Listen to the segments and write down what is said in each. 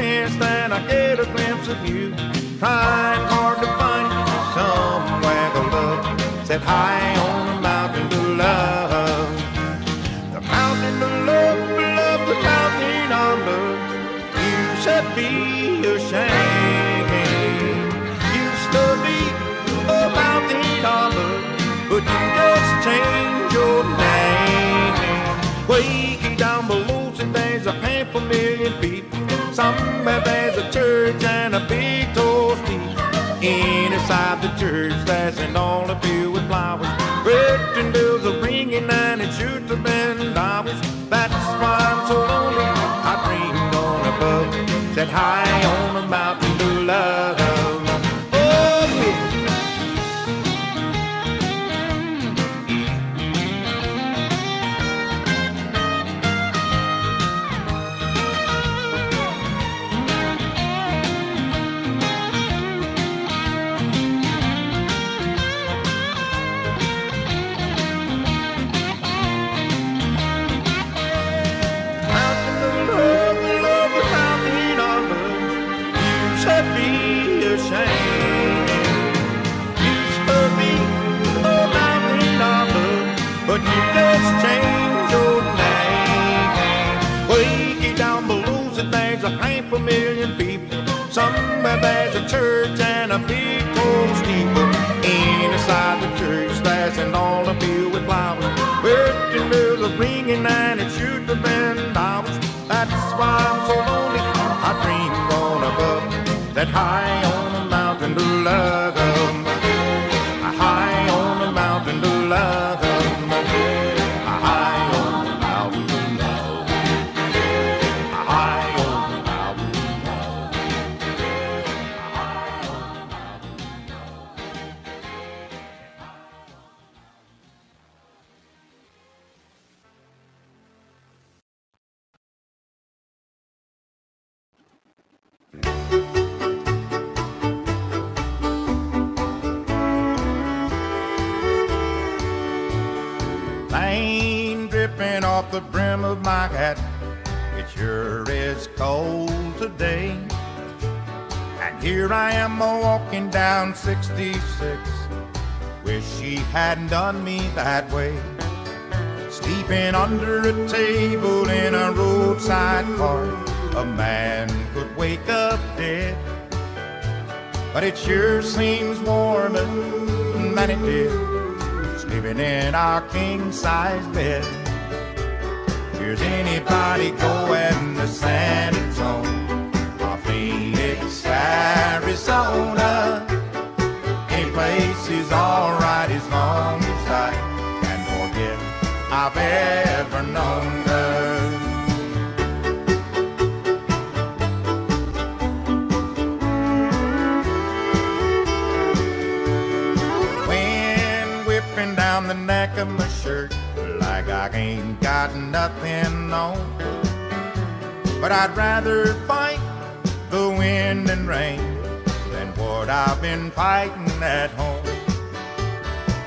west and I get a glimpse of you. Trying hard to find you somewhere the love set high on the mountain of love. The mountain of love, love, the mountain of love. You should be ashamed. Used to be a mountain of love, but you just changed your name. Way down below, see there's a half a million people. Somewhere there's a church and a big tall steeple. Inside the church, flashing all of you with flowers. Red bells are ringing and it should have been ours. That's why I'm so lonely. I dreamed on above, set high on a mountain to love. But you just changed your name. Way down below, so there's a half a million people. Somewhere there's a church and a big old steeple. Inside the church, flashing all of you with flowers. Virgin bells are ringing and it should have been ours. That's why I'm so lonely. I dreamed on above, that high on a mountain to love. High on a mountain to love. Rain dripping off the brim of my hat. It sure is cold today. And here I am walking down 66. Wish she hadn't done me that way. Sleeping under a table in a roadside car. A man could wake up dead, but it sure seems warmer than it did sleeping in our king-size bed. Here's anybody going to San Antonio or Phoenix, Arizona. Any place is alright as long as I can forget I've ever known her. Down the neck of my shirt like I ain't got nothing on. But I'd rather fight the wind and rain than what I've been fighting at home.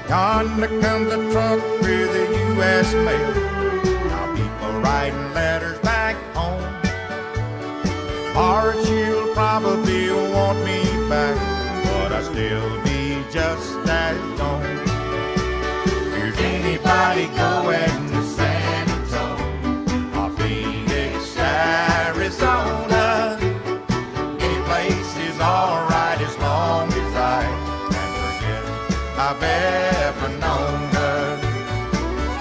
Yonder comes a truck with the U.S. mail. Now people writing letters back home. Or she'll probably want me back, but I'll still be just as gone. Anybody going to San Antonio or Phoenix, Arizona? Any place is alright as long as I can forget I've ever known her.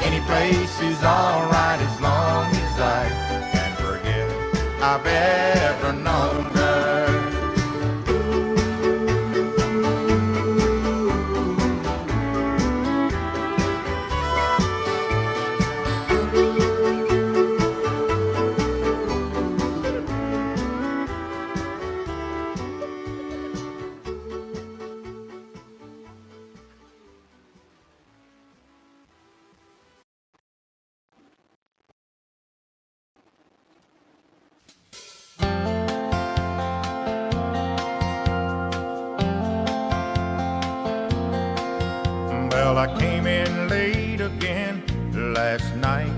Any place is alright as long as I can forget I've ever known her. Well, I came in late again last night.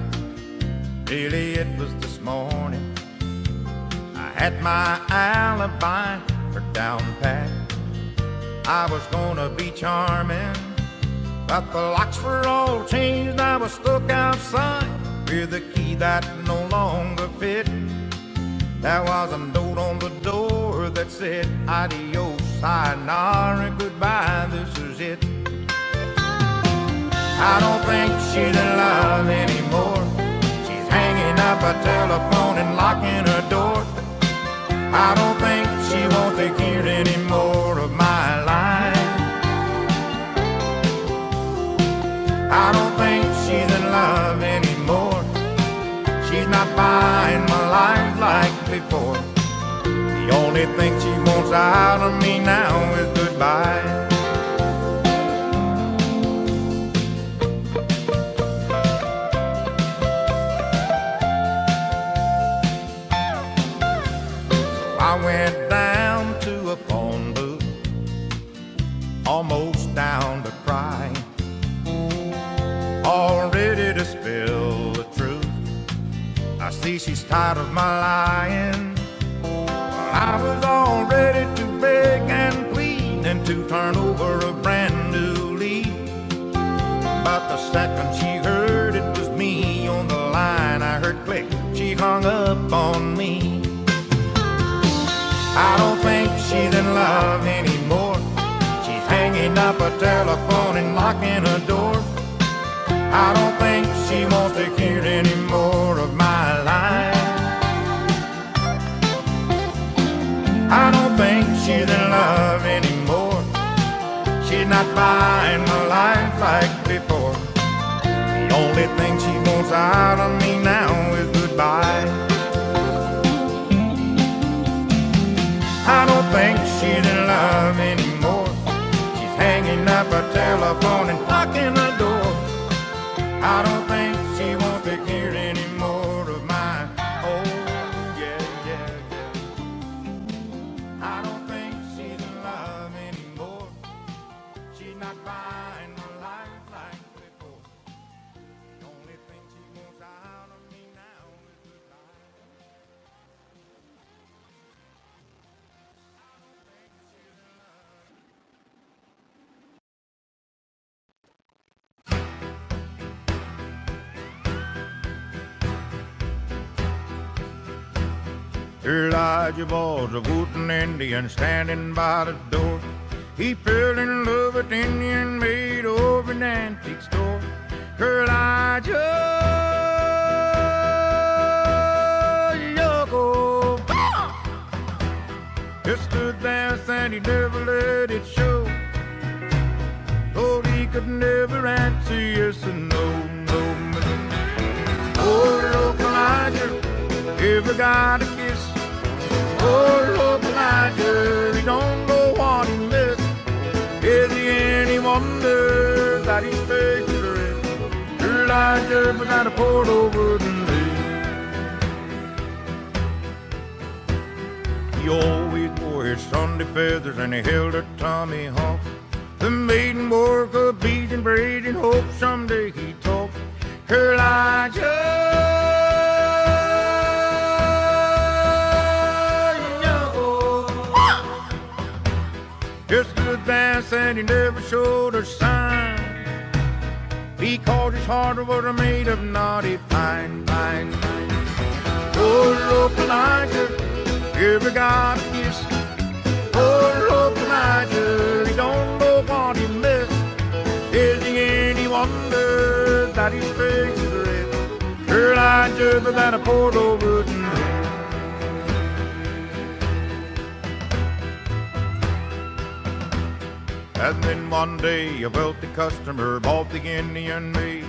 Really, it was this morning. I had my alibi for down pat. I was gonna be charming, but the locks were all changed. I was stuck outside with a key that no longer fit. There was a note on the door that said, adios, sayonara, goodbye, this is it. I don't think she's in love anymore. She's hanging up a telephone and locking her door. I don't think she wants to hear any more of my life. I don't think she's in love anymore. She's not buying my life like before. The only thing she wants out of me now is goodbye. I went down to a phone booth, almost down to cry, all ready to spill the truth. I see she's tired of my lying, but I was all ready to beg and plead and to turn over a brand new leaf. But the second she heard it was me on the line, I heard click, she hung up on me. I don't think she's in love anymore. She's hanging up a telephone and locking her door. I don't think she wants to hear any more of my life. I don't think she's in love anymore. She's not buying my life like before. The only thing she wants out of me now is goodbye. I don't think she's in love anymore. She's hanging up a telephone and locking her door. I don't think she wants to hear any more of my, oh, yeah, yeah, yeah. I don't think she's in love anymore. She's not buying my life like before. The only thing she wants out of me now is goodbye. Elijah was a wooden Indian standing by the door. He fell in love with Indian maid over an antique store. Elijah, Yoko, just stood there and he never let it show. Thought he could never answer yes or no, no, no. Oh, look, Elijah, ever got a kiss? Oh, look, Elijah, he don't know what he missed. Is he any wonder that his face is red? Elijah was at a port over the lake. He always wore his Sunday feathers and he held a tomahawk. The maiden wore her beads and braids and hoped someday he'd talk. Elijah, just stood there and he never showed a sign, because his heart was made of naughty pine, pine, pine. Oh, look, Elijah, ever got a kiss? Oh, look, Elijah, he don't know what he missed. Is he any wonder that his face is red? Elijah was at a port over the lake. And then one day a wealthy customer bought the Indian maid.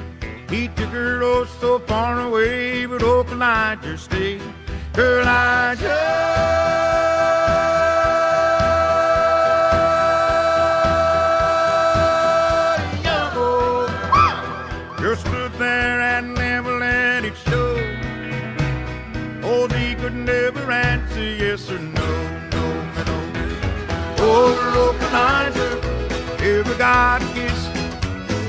He took her oh so far away, but oh, Elijah stayed. Elijah, just stood there and never let it show. Oh, he could never answer yes or no, no, no. Oh, look, Elijah, ever got a kiss?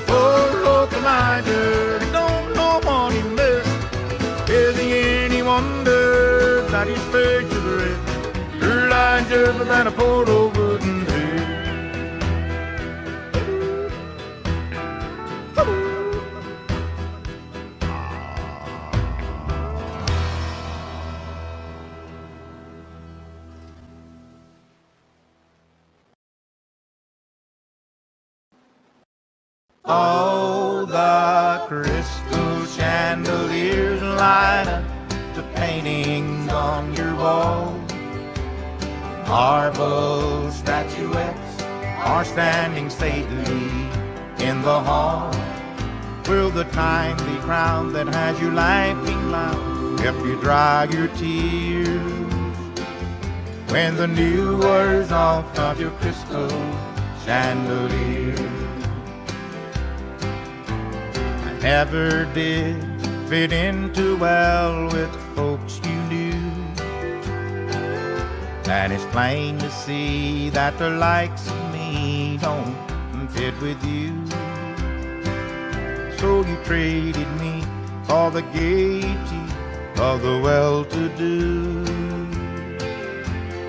Oh, look, Elijah, he don't know what he missed. Is he any wonder that his face is red. Her line just than a photo wouldn't do. Oh, the crystal chandeliers line up the paintings on your wall. Marble statuettes are standing stately in the hall. Will the timely crowd that has you laughing loud help you dry your tears when the new wears off of your crystal chandelier? Never did fit in too well with folks you knew, and it's plain to see that the likes of me don't fit with you. So you traded me for the gaiety of the well-to-do,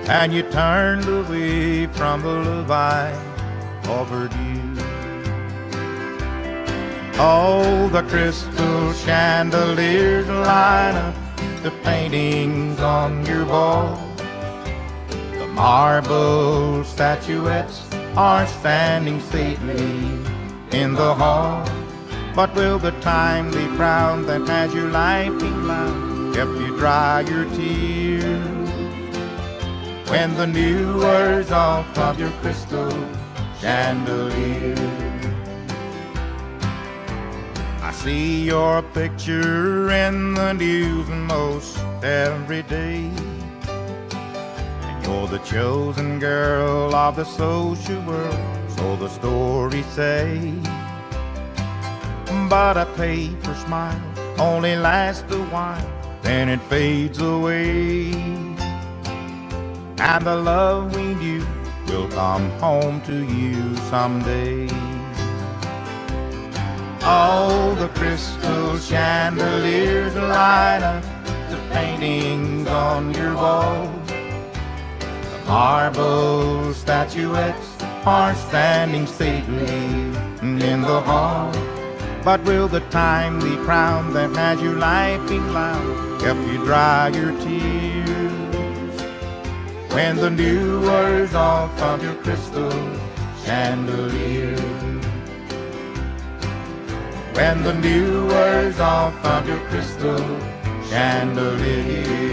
and you turned away from the love I offered you. Oh, the crystal chandeliers line up the paintings on your wall. The marble statuettes are standing stately in the hall. But will the timely crowd that has you laughing loud help you dry your tears when the new wears off of your crystal chandelier? I see your picture in the news most every day, and you're the chosen girl of the social world, so the stories say. But a paper smile only lasts a while, then it fades away, and the love we knew will come home to you someday. Oh, the crystal chandeliers line up the paintings on your wall. The marble statuettes are standing stately in the hall. But will the timely crown that has you laughing loud help you dry your tears when the new wears off of your crystal chandelier? When the new wears off of your crystal chandelier.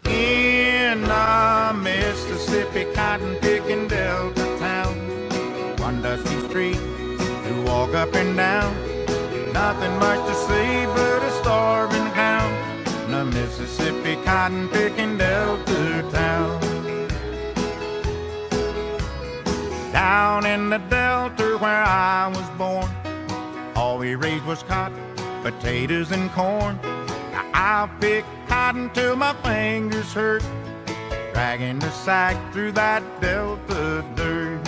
In a Mississippi cotton-picking Delta town, one dusty street to walk up and down, nothing much to see but a starving hound. In a Mississippi cotton-picking Delta town, down in the Delta where I was born, all we raised was cotton, potatoes, and corn. I'll pick cotton till my fingers hurt, dragging the sack through that Delta dirt.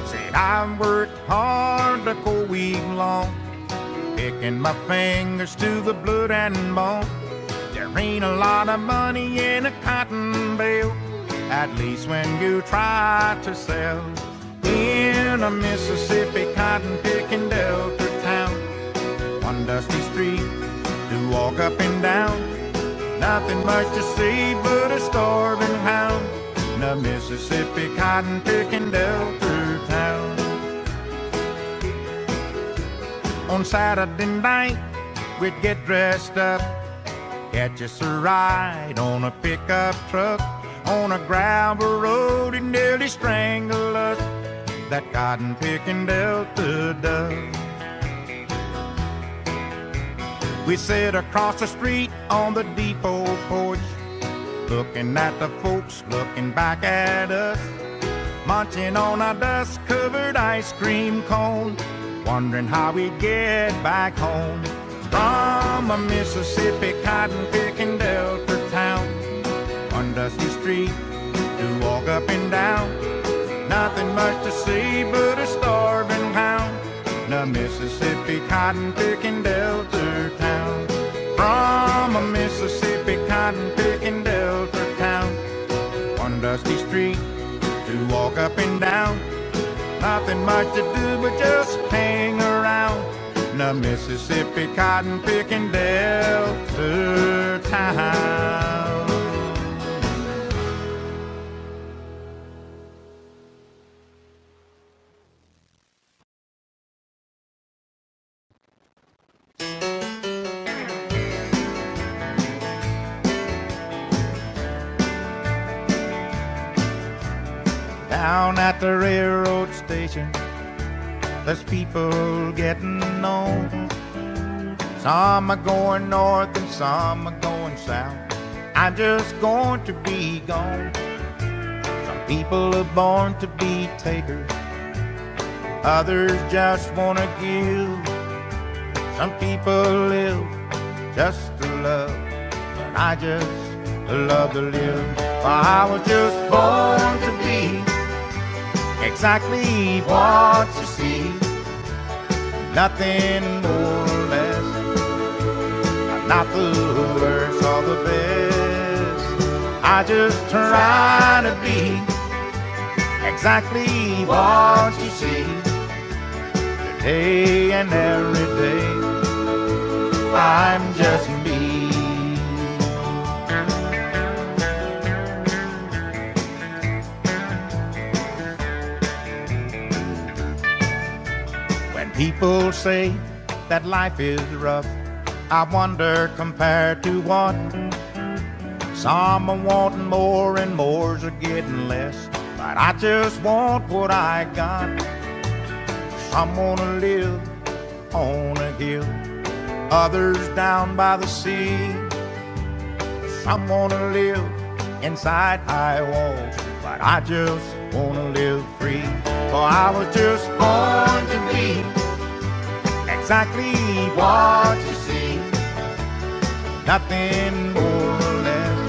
Said I've worked hard the whole week long, picking my fingers to the blood and bone. There ain't a lot of money in a cotton bale, at least when you try to sell. In a Mississippi cotton-picking Delta town, one dusty street to walk up and down, nothing much to see but a starving hound. In a Mississippi cotton-picking Delta town. On Saturday night, we'd get dressed up, catch us a ride on a pickup truck. On a gravel road, it nearly strangled us, that cotton-picking Delta does. We sit across the street on the depot porch, looking at the folks looking back at us, munching on a dust-covered ice cream cone, wondering how we'd get back home. From a Mississippi cotton-picking Delta town, one dusty street to up and down. Nothing much to see but a starving town. The Mississippi cotton picking Delta town. From a Mississippi cotton picking Delta town. One dusty street to walk up and down. Nothing much to do but just hang around. The Mississippi cotton picking Delta town. Down at the railroad station, there's people getting on. Some are going north and some are going south. I'm just going to be gone. Some people are born to be takers, others just want to give. Some people live just to love, but I just love to live. Well, I was just born to be exactly what you see, nothing more or less. I'm not the worst or the best. I just try to be exactly what you see, today and every day. I'm just me. People say that life is rough. I wonder compared to what? Some are wanting more and more's are getting less. But I just want what I got. Some wanna live on a hill, others down by the sea. Some wanna live inside high walls, but I just wanna live free. For I was just born to be exactly what you see, nothing more or less.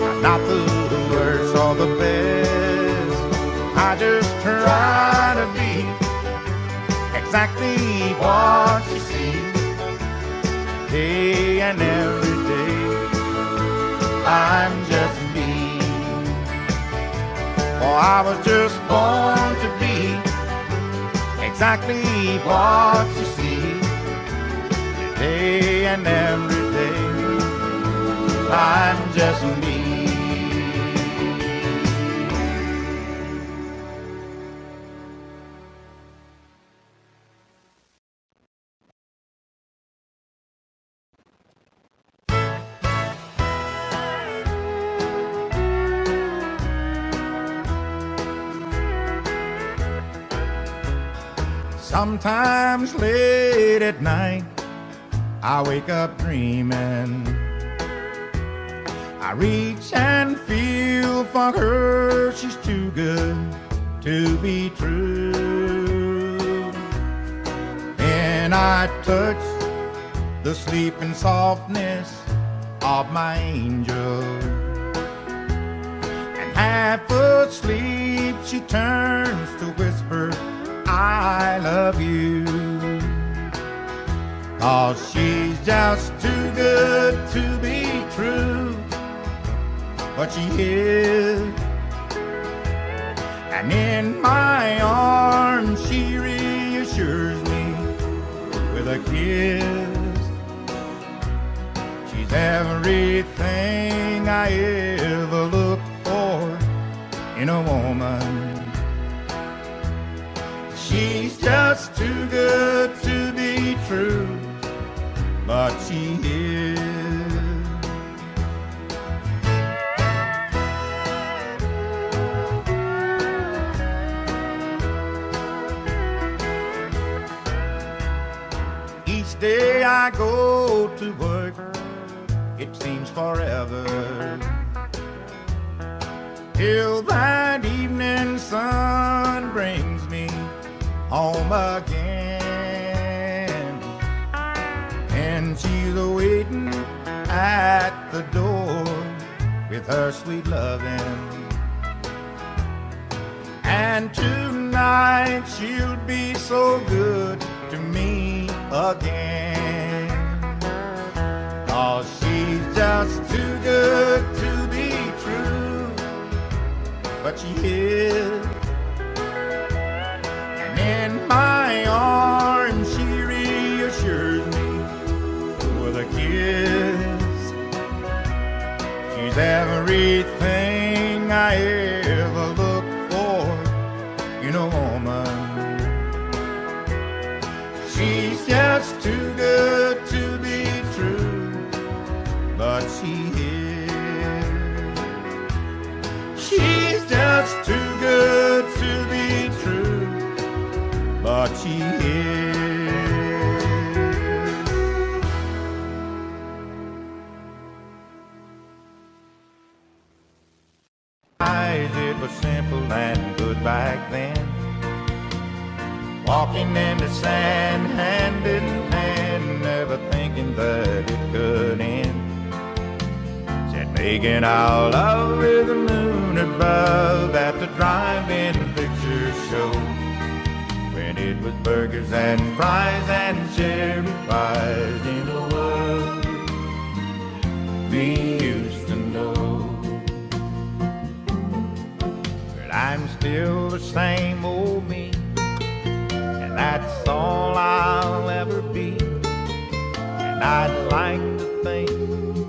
I'm not the worst or the best. I just try to be exactly what you see, day and every day. I'm just me. Oh, I was just born to be exactly what you see, today and every day. I'm just me. Sometimes late at night, I wake up dreaming. I reach and feel for her, she's too good to be true. And I touch the sleeping softness of my angel, and half asleep she turns to whisper, I love you. 'Cause she's just too good to be true, but she is. And in my arms she reassures me with a kiss. She's everything I ever looked for in a woman. She's just too good to be true, but she is. Each day I go to work, it seems forever, till that evening sun brings me home again. And she's waiting at the door with her sweet loving. And tonight she'll be so good to me again. 'Cause she's just too good to be true, but she is. And in my arms she reassures me with a kiss. She's everything I ever looked for in a woman. She's just too good to be true, but she is. She's just too good to be true, but she is. It was simple and good back then. Walking in the sand, hand in hand, never thinking that it could end. Said making our love with the moon above at the drive-in picture show. When it was burgers and fries and cherry pies in a world we used to know. But I'm still the same old me, and that's all I'll ever be. And I'd like to think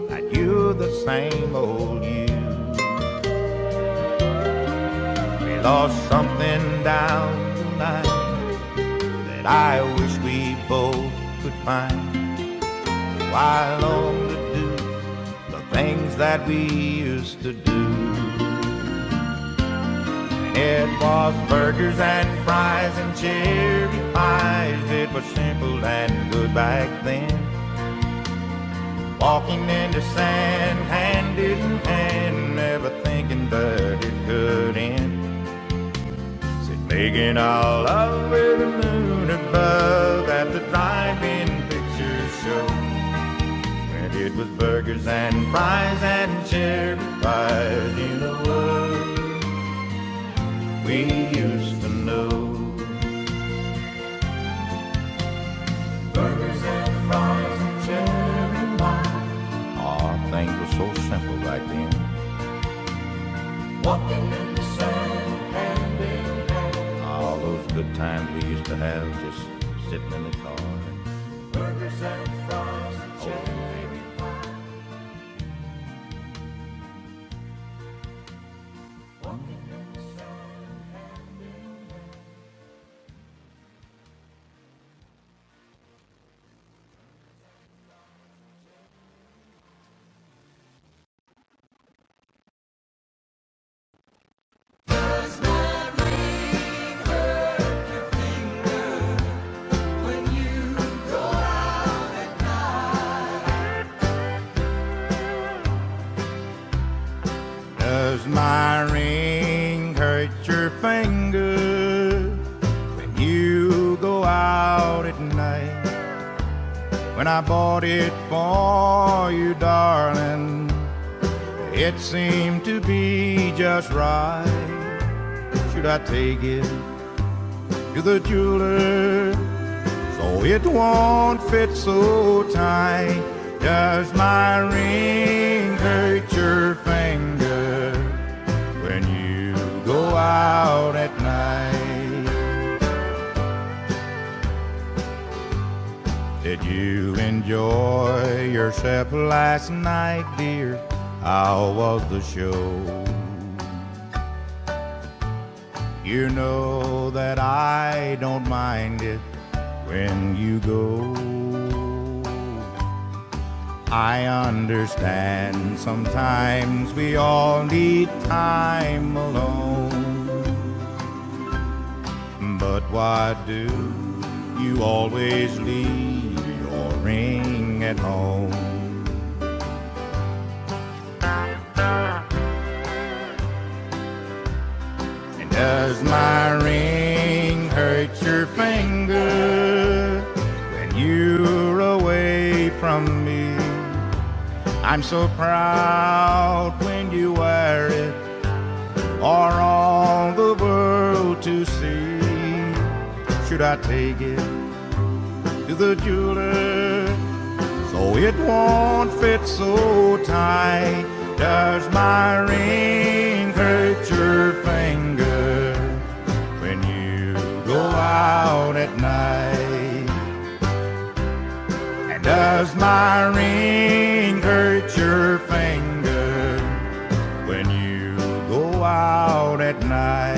that you're the same old you. We lost something down the line that I wish we both could find. So I long to do the things that we used to do. And it was burgers and fries and cherry pies. It was simple and good back then. Walking in the sand, hand in hand, never thinking that it could end. Said making our love with the moon above at the drive-in picture show. When it was burgers and fries and cherry pies in a world we used to know. Burgers and fries and cherry pie. Oh, things were so simple back then. Walking in the sand, hand in hand. All those good times we used to have just sitting in the car. Burgers and fries and cherry pie. Walking in the sand, hand in hand. Does that ring hurt your finger when you go out at night? Does my ring hurt your finger when you go out at night? When I bought it for you, darling, it seemed to be just right. Should I take it to the jeweler so it won't fit so tight? Does my ring hurt your finger when you go out at night? Did you enjoy yourself last night, dear? How was the show? You know that I don't mind it when you go. I understand sometimes we all need time alone. But why do you always leave your ring at home? Does my ring hurt your finger when you're away from me? I'm so proud when you wear it, for all the world to see. Should I take it to the jeweler so it won't fit so tight? Does my ring hurt your finger when you go out at night? And does my ring hurt your finger when you go out at night?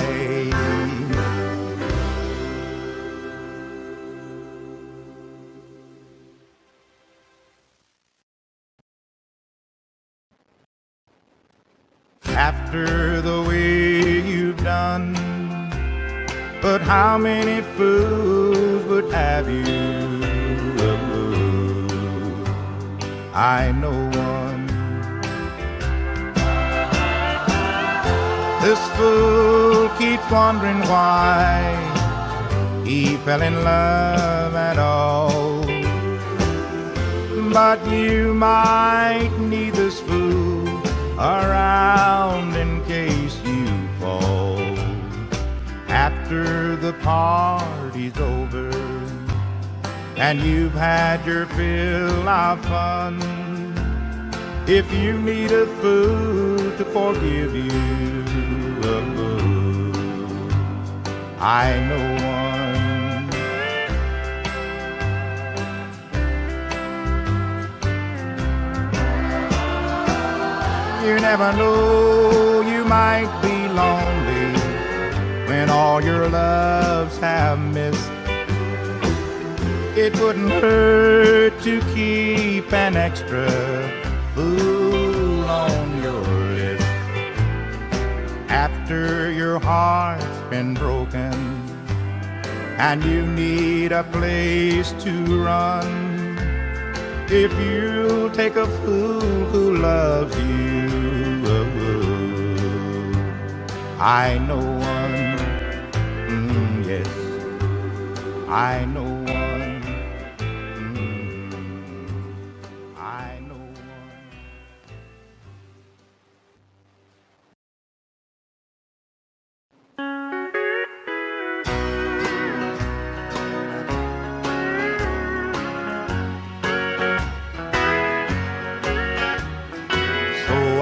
After the way you've done, but how many fools would have you? I know one. This fool keeps wondering why he fell in love at all. But you might need this fool around in case you fall. After the party's over and you've had your fill of fun, if you need a fool to forgive you, I know one. You never know, you might be lonely when all your loves have missed. It wouldn't hurt to keep an extra fool on your list. After your heart's been broken and you need a place to run, if you take a fool who loves you, I know one. Yes, I know one. I know one.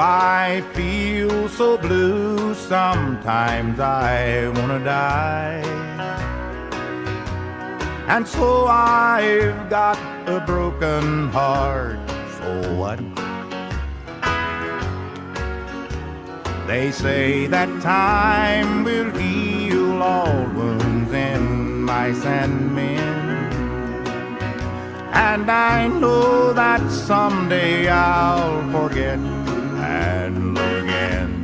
I feel so blue, sometimes I wanna die. And so I've got a broken heart, so what? They say that time will heal all wounds in mice and men. And I know that someday I'll forget and again.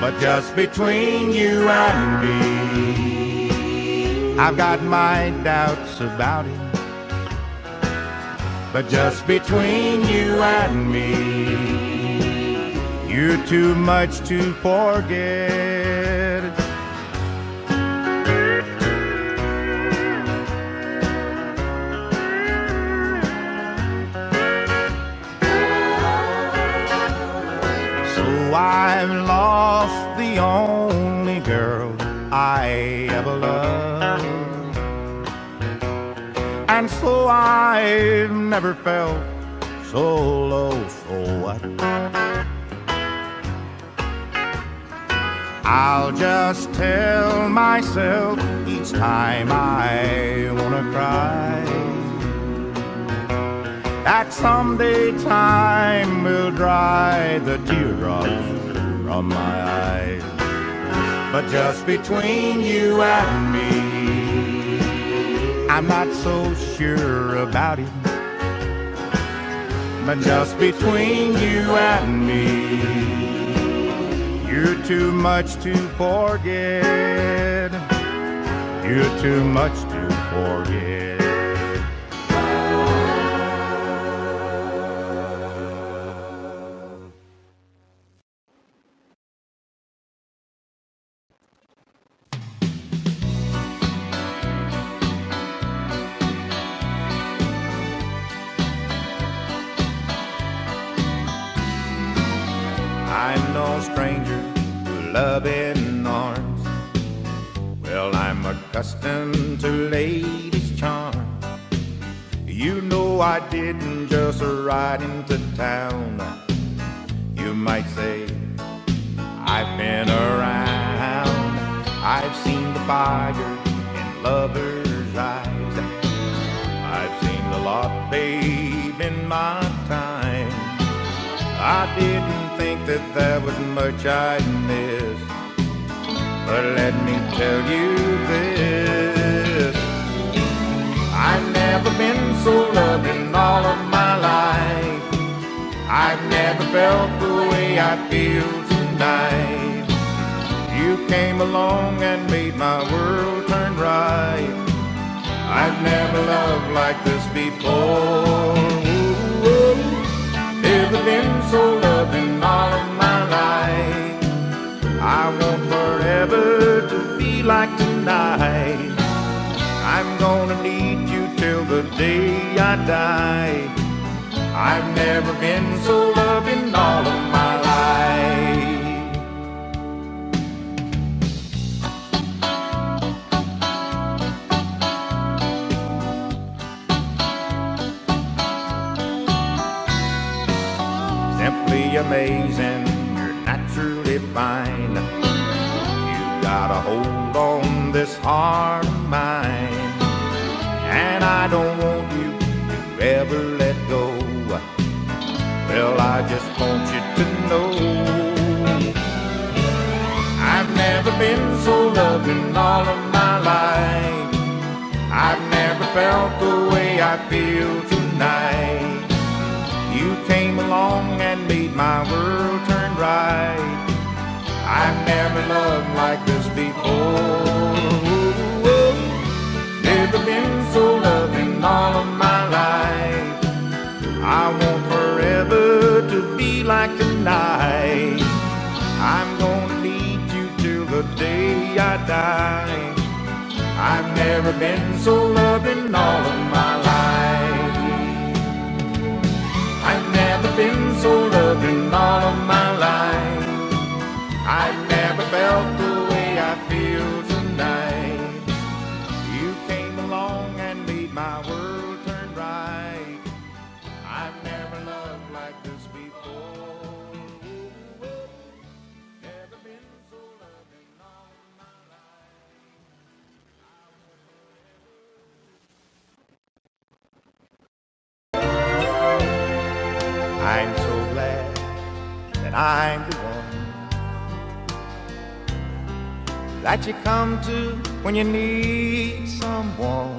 But just between you and me, I've got my doubts about it. But just between you and me, you're too much to forget. I've lost the only girl I ever loved, and so I've never felt so low, so what? I'll just tell myself each time I wanna cry that someday time will dry the teardrops from my eyes. But just between you and me, I'm not so sure about it. But just between you and me, you're too much to forget. You're too much to forget. I'm no stranger to loving arms, I'm accustomed to ladies' charm. You know I didn't just ride into town. You might say I've been around. I've seen the fire in lovers' eyes. I've seen a lot, babe, in my time. I didn't think that there was much I'd miss, but let me tell you this: I've never been so loved in all of my life. I've never felt the way I feel tonight. You came along and made my world turn right. I've never loved like this before. Never been so loved in all of my life. I want forever to be like tonight. I'm gonna need you till the day I die. I've never been so loved in all of my life. Simply amazing, you're naturally fine. You got a hold on this heart of mine, and I don't want you to ever let go. Well, I just want you to know I've never been so loved in all of my life. I've never felt the way I feel tonight. You came along and made my world turn right. I've never loved like this before. Never been so loved in all of my life. I want forever to be like tonight. I'm gonna need you till the day I die. I've never been so loved in all of my life. I've never been so loved in all of my life. I've never felt the way I feel tonight. You came along and made my world turn right. I've never loved like this before. Never been so loved in all of my life. I'm so glad that I'm the one that you come to when you need someone.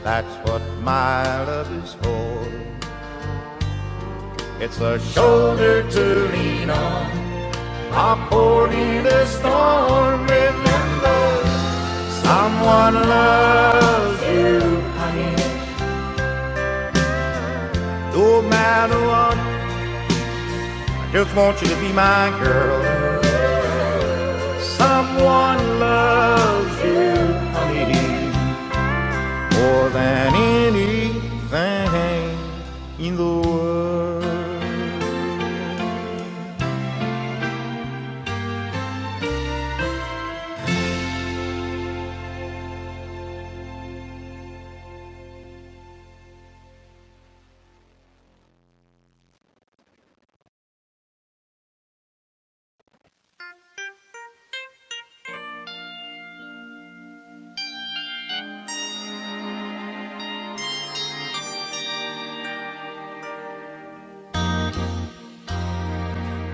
That's what my love is for. It's a shoulder to lean on, a port in the storm. Remember, someone loves you, honey. No matter what, I just want you to be my girl. Someone loves you, honey, more than anything in the world.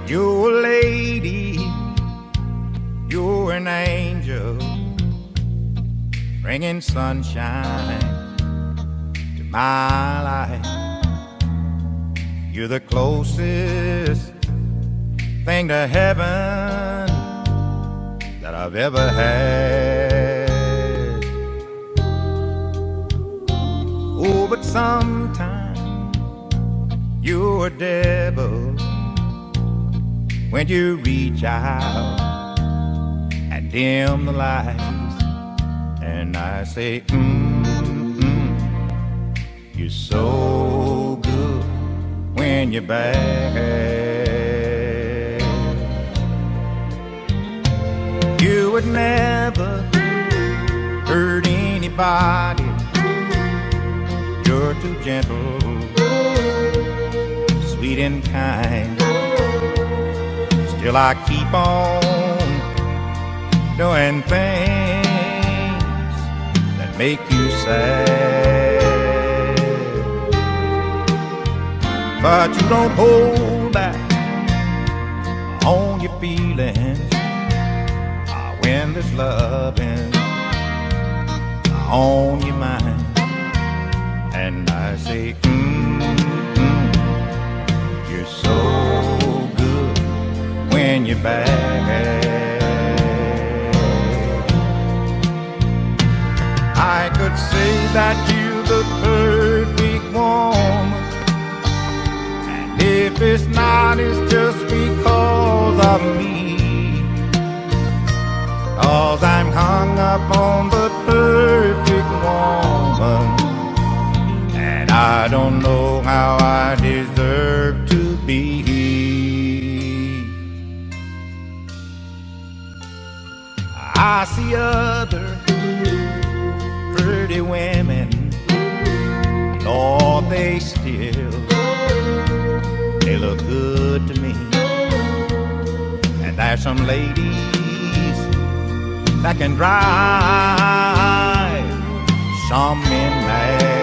You're a lady, you're an angel, bringing sunshine to my life. You're the closest thing to heaven that I've ever had. Oh, but sometimes you're a devil when you reach out and dim the lights, and I say, you're so good when you're bad. You would never hurt anybody. You're too gentle, sweet and kind. Still I keep on doing things that make you sad. But you don't hold back on your feelings when there's loving on your mind. And I say, you're so good when you're back. I could say that you're the perfect woman, and if it's not, it's just because of me. 'Cause I'm hung up on the perfect woman, and I don't know how I deserve to be. I see other pretty women, Lord, they look good to me. And there's some ladies that can drive some men mad.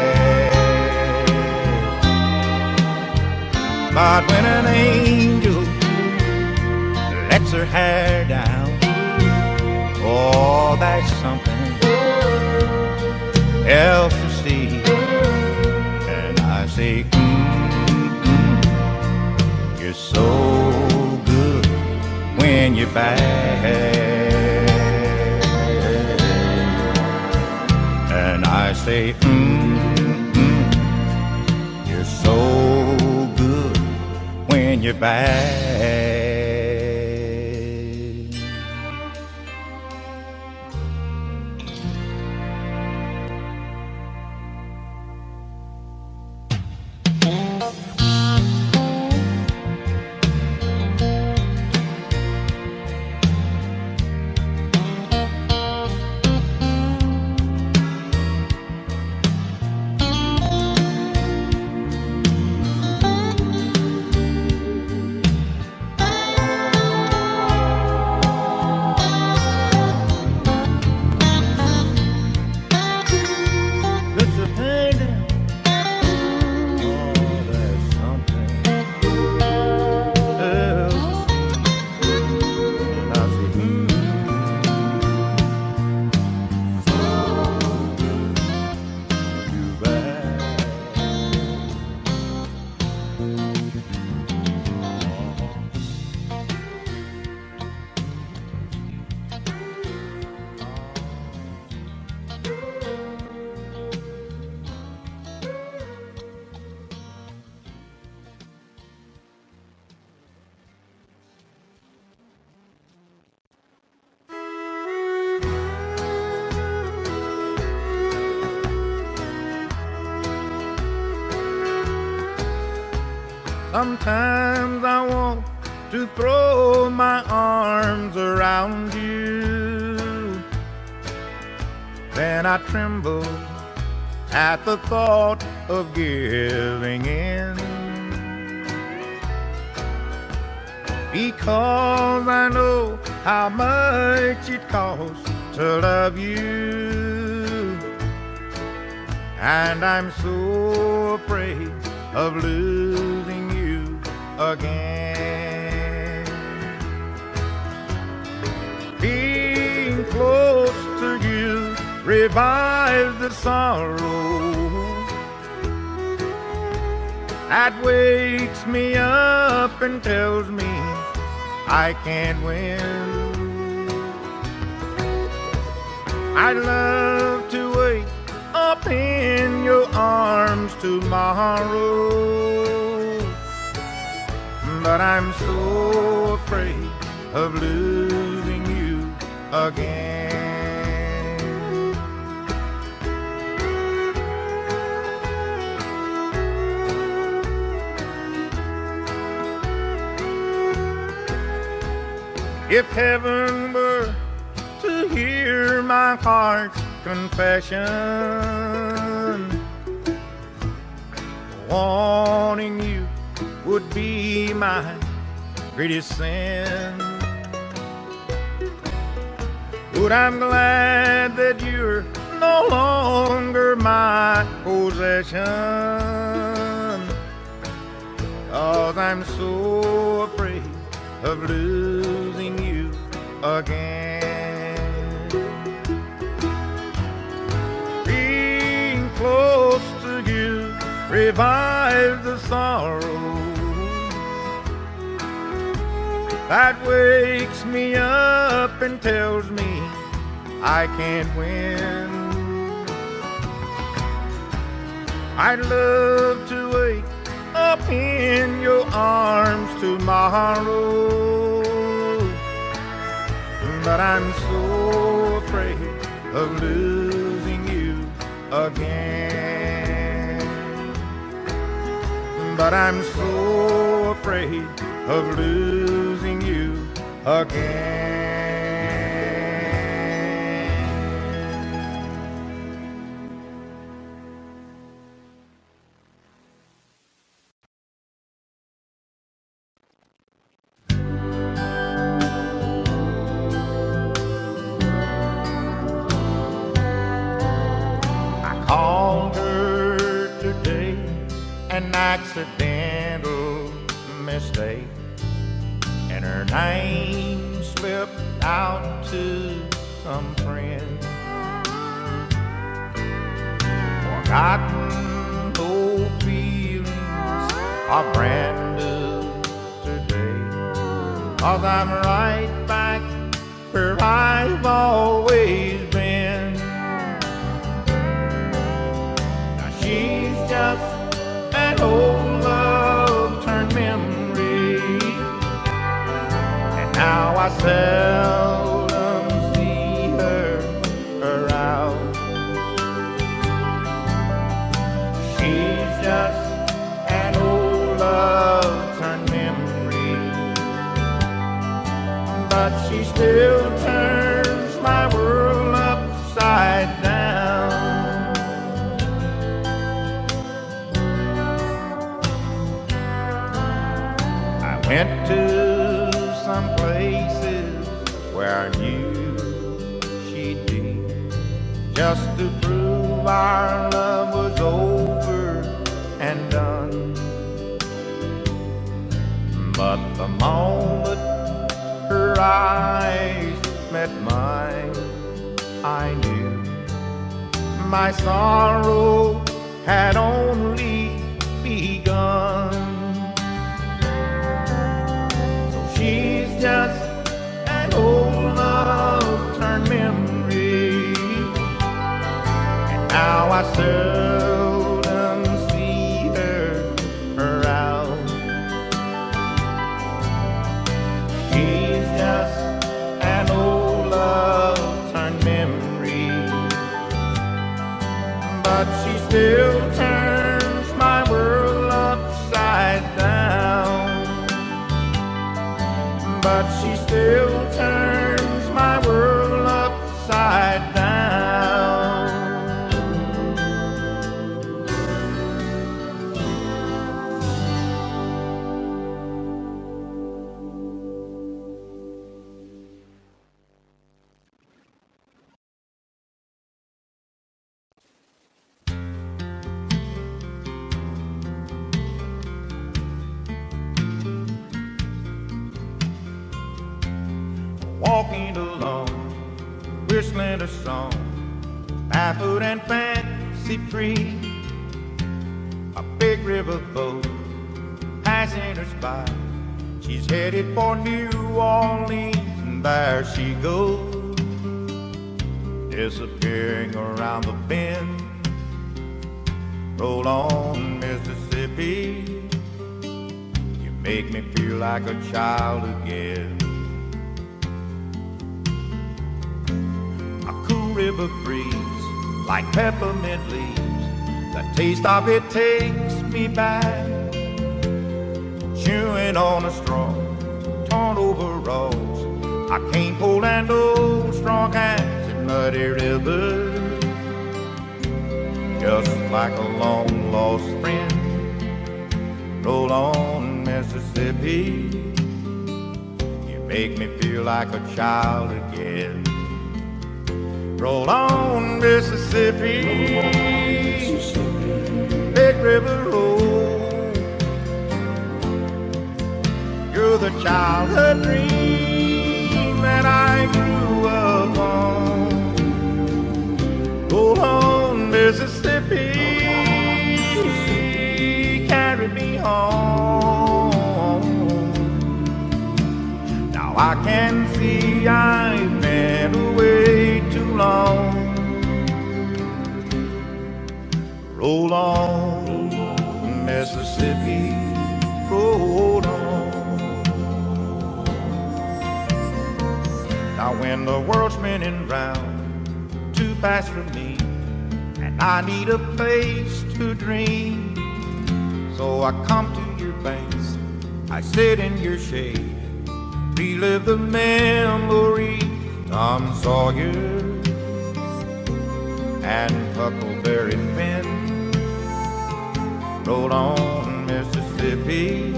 But when an angel lets her hair down, oh, that's something else to see. And I say, you're so good when you're back. And I say, you're so good when you're back. Sometimes I want to throw my arms around you, then I tremble at the thought of giving in, because I know how much it costs to love you, and I'm so afraid of losing you again. Being close to you revives the sorrow that wakes me up and tells me I can't win. I'd love to wake up in your arms tomorrow, but I'm so afraid of losing you again. If heaven were to my heart's confession, wanting you would be my greatest sin. But I'm glad that you're no longer my possession, 'cause I'm so afraid of losing you again. Being close to you revives the sorrow that wakes me up and tells me I can't win. I'd love to wake up in your arms tomorrow, but I'm so afraid of losing you again. But I'm so afraid of losing you again. Called her today, an accidental mistake, and her name slipped out to some friend. Forgotten old feelings are brand new today, 'cause I'm right back where I've always been. She's just an old love-turned memory, and now I seldom see her around. She's just an old love-turned memory, but she still turns my world upside down. Went to some places where I knew she'd be, just to prove our love was over and done. But the moment her eyes met mine, I knew my sorrow had only begun. She's just an old love-turned memory, and now I seldom see her around. She's just an old love-turned memory, but she still turns my world upside down. But she still turns my world upside down. Walking along, whistling a song, barefoot and fancy free. A big river boat passing us by. She's headed for New Orleans, and there she goes, disappearing around the bend. Roll on, Mississippi, you make me feel like a child again. River breeze, like peppermint leaves, the taste of it takes me back. Chewing on a straw, torn overalls, I can't hold an old strong hands in the muddy river, just like a long lost friend. Roll on, Mississippi, you make me feel like a child again. Roll on, Mississippi, Big River roll. You're the childhood dream that I grew up on. Roll on, Mississippi, carry me home. Now I can see I've been away too long. Roll on, Mississippi, roll on. Now when the world's spinning round too fast for me, and I need a place to dream, so I come to your banks, I sit in your shade, relive the memories. Tom Sawyer and Huckleberry Finn. Roll on, Mississippi,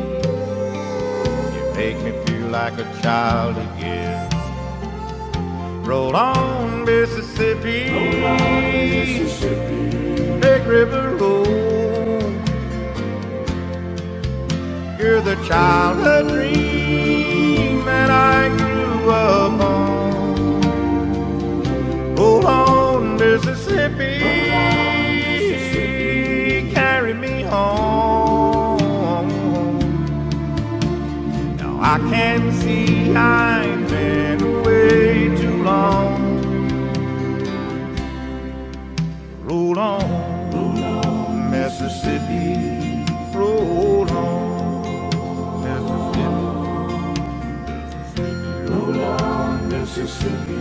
you make me feel like a child again. Roll on, Mississippi, roll on, Mississippi, Big River roll. You're the childhood dream that I grew up on. Roll on, Mississippi, carry me home. Now I can see I've been away too long. Roll on, Mississippi, roll on, Mississippi, roll on, Mississippi.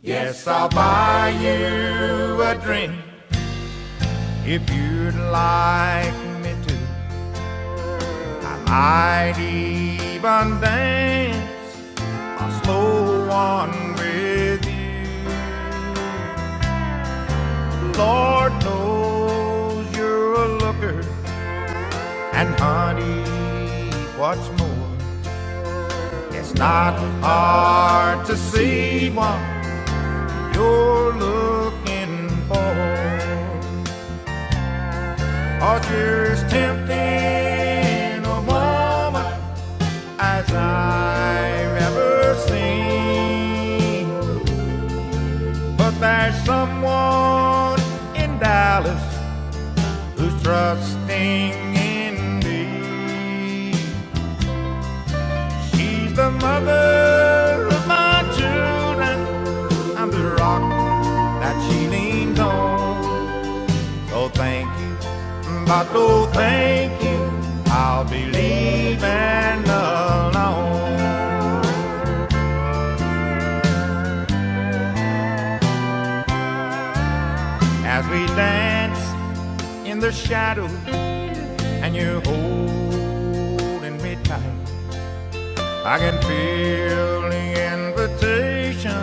Yes, I'll buy you a drink if you'd like me to. I might even dance a slow one with you. Lord knows you're a looker, and honey, what's more, it's not hard to see one you're looking for. 'Cause you're as tempting a woman as I've ever seen. But there's someone in Dallas who's trusting in me. She's the mother of my children, I'm the rock that she leans on. So thank you, but no thank you, I'll be leaving alone. As we dance in the shadows and you're holding me tight, I can feel the invitation,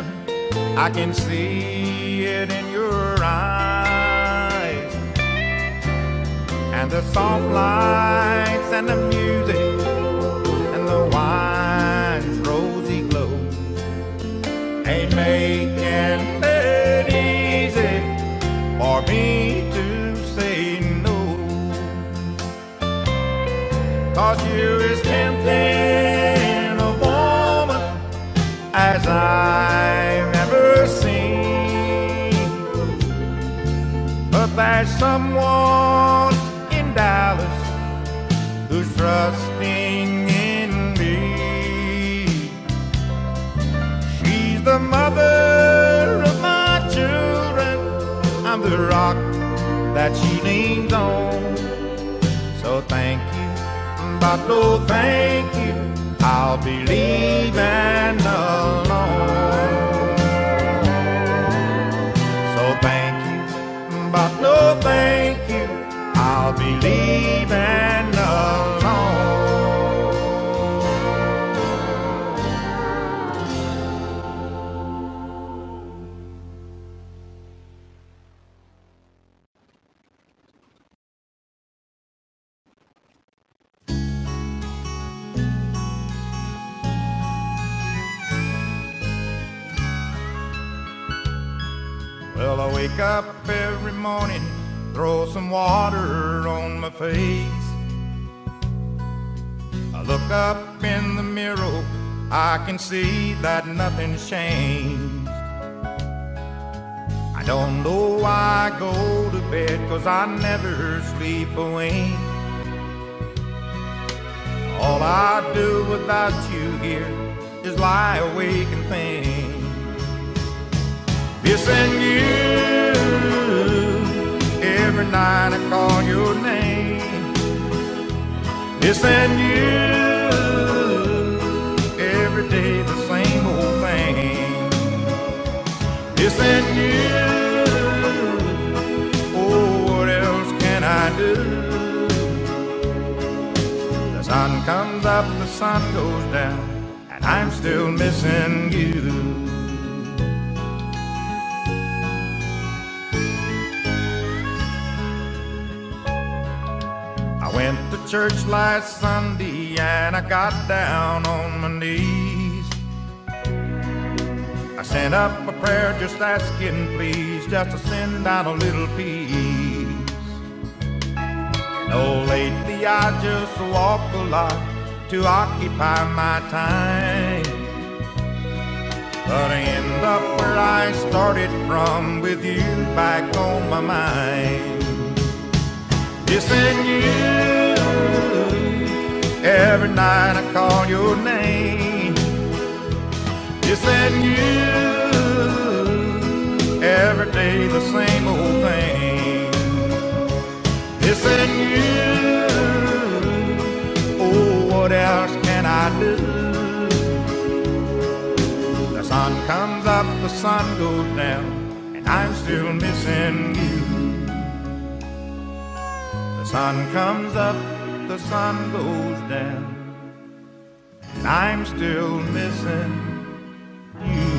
I can see it in your eyes. And the soft lights and the music and the wine's rosy glow ain't making it easy for me to say no. 'Cause you're as tempting a woman as I've ever seen. But there's someone in Dallas who's trusting in me. She's the mother of my children. I'm the rock that she leans on. So thank you, but no thank you, I'll be leaving alone. So thank you, but no thank you, I'll be leaving alone. Well, I wake up every morning, throw some water on my face. I look up in the mirror, I can see that nothing's changed. I don't know why I go to bed, 'cause I never sleep away. All I do without you here is lie awake and think. Missing you, every night I call your name. Missing you, every day the same old thing. Missing you, oh, what else can I do? The sun comes up, the sun goes down, and I'm still missing you. I went to church last Sunday and I got down on my knees. I sent up a prayer just asking please, just to send down a little peace. You know, lately I just walk a lot to occupy my time, but I end up where I started from, with you back on my mind. Missing you, every night I call your name. Missing you, every day the same old thing. Missing you, oh, what else can I do? The sun comes up, the sun goes down, and I'm still missing you. The sun comes up, the sun goes down, and I'm still missing you.